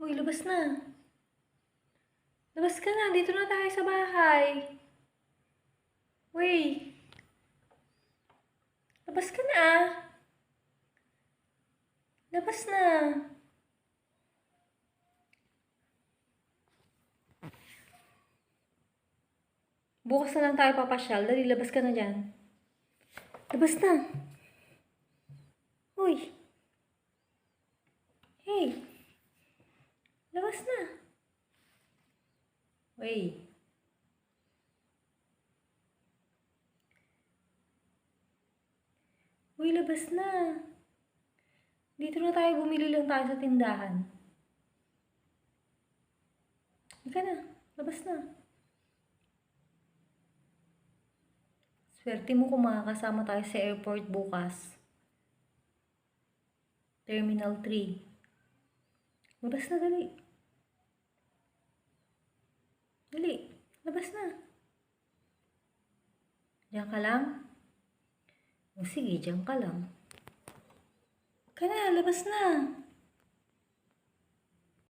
Uy, labas na. Labas ka na. Dito na tayo sa bahay. Uy. Labas ka na ah. Labas na. Bukas na lang tayo papasyal. Dali, labas ka na dyan. Labas na. Uy. Hey. Labas na. Uy. Uy, labas na. Dito na tayo, bumili lang tayo sa tindahan. Halika na. Labas na. Swerte mo kung makakasama tayo sa airport bukas. Terminal 3. Labas na, dali. Dali. Labas na. Diyan ka lang? O sige, diyan ka lang. Ka na, labas na.